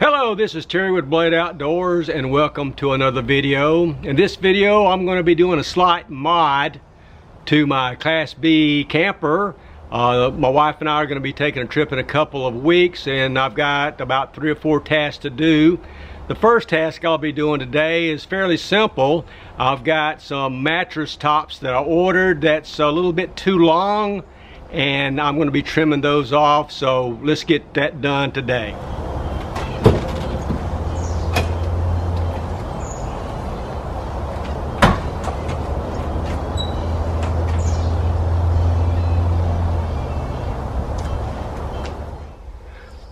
Hello, this is Terry with Blade Outdoors and welcome to another video. In this video I'm going to be doing a slight mod to my Class B camper. My wife and I are going to be taking a trip in a couple of weeks and I've got about 3 or 4 tasks to do. The first task I'll be doing today is fairly simple. I've got some mattress tops that I ordered that's a little bit too long and I'm going to be trimming those off, so let's get that done today.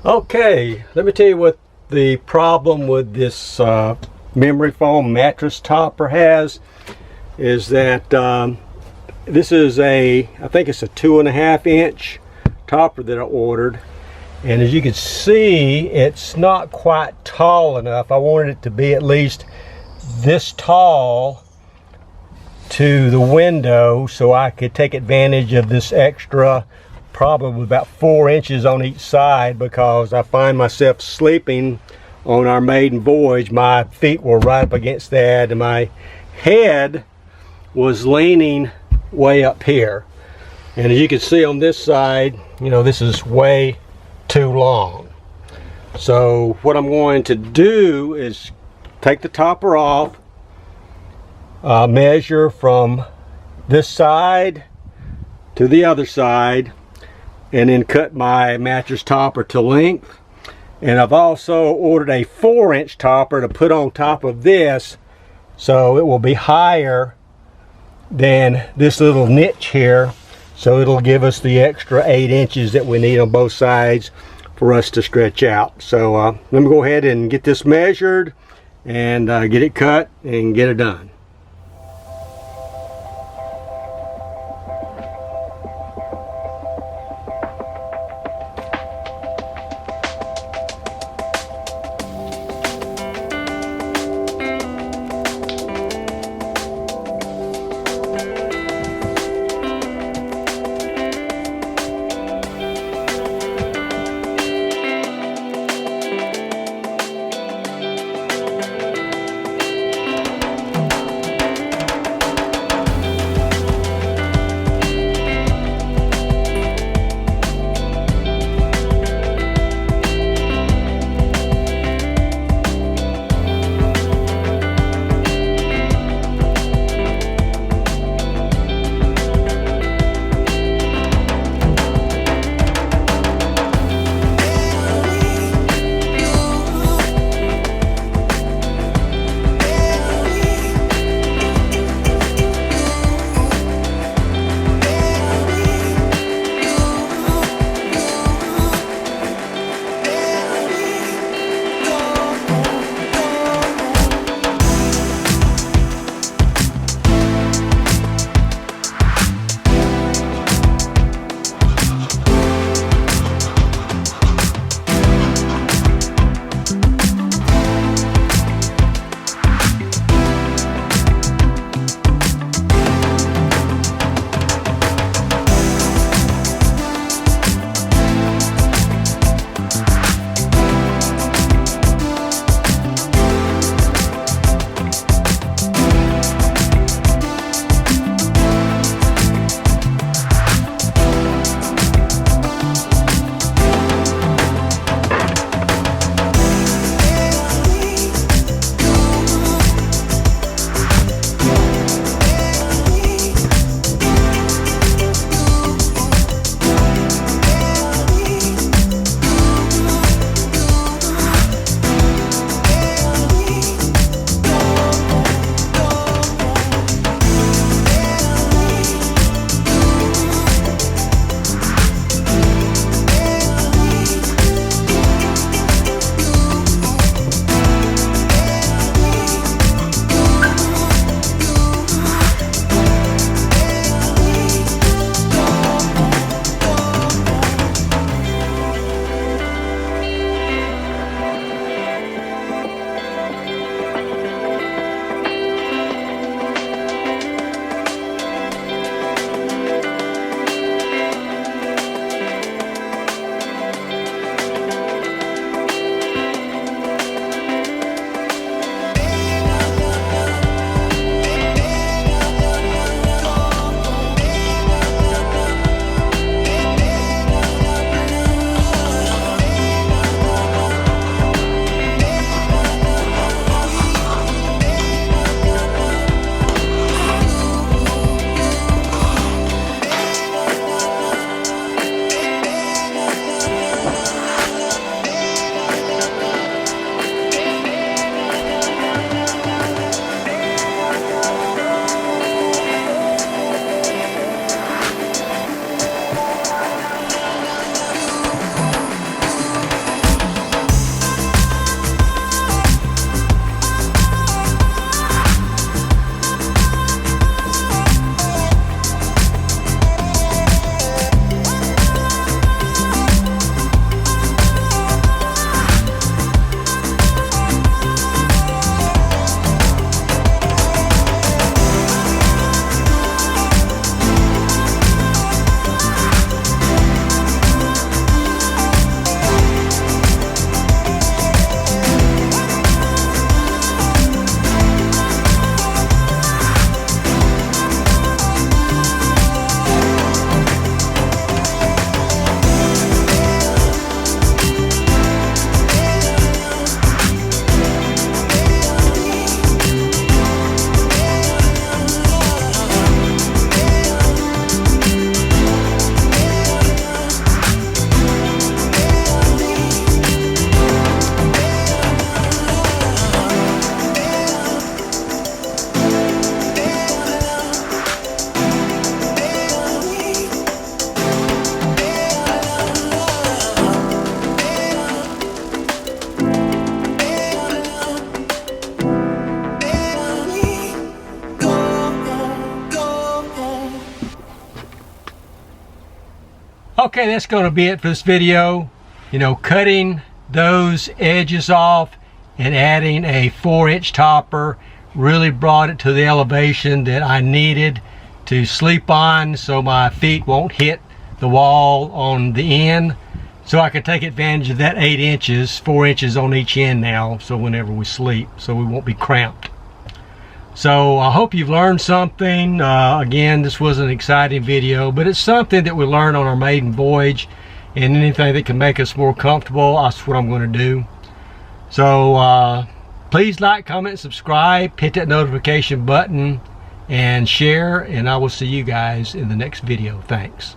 Okay, let me tell you what the problem with this memory foam mattress topper has is that this is I think it's a 2.5 inch topper that I ordered, and as you can see it's not quite tall enough. I wanted it to be at least this tall to the window so I could take advantage of this extra, probably about 4 inches on each side, because I find myself sleeping on our maiden voyage. My feet were right up against that and my head was leaning way up here, and as you can see on this side, you know, this is way too long. So what I'm going to do is take the topper off, measure from this side to the other side, and then cut my mattress topper to length. And I've also ordered a 4 inch topper to put on top of this, so it will be higher than this little niche here, so it'll give us the extra 8 inches that we need on both sides for us to stretch out. So let me go ahead and get this measured and get it cut and get it done. Okay, that's going to be it for this video. You know, cutting those edges off and adding a 4-inch topper really brought it to the elevation that I needed to sleep on, so my feet won't hit the wall on the end, so I can take advantage of that 8 inches, 4 inches on each end now, so whenever we sleep, so we won't be cramped. So I hope you've learned something. Again, this was an exciting video, but it's something that we learn on our maiden voyage, and anything that can make us more comfortable, that's what I'm going to do. So please like, comment, subscribe, hit that notification button, and share, and I will see you guys in the next video. Thanks.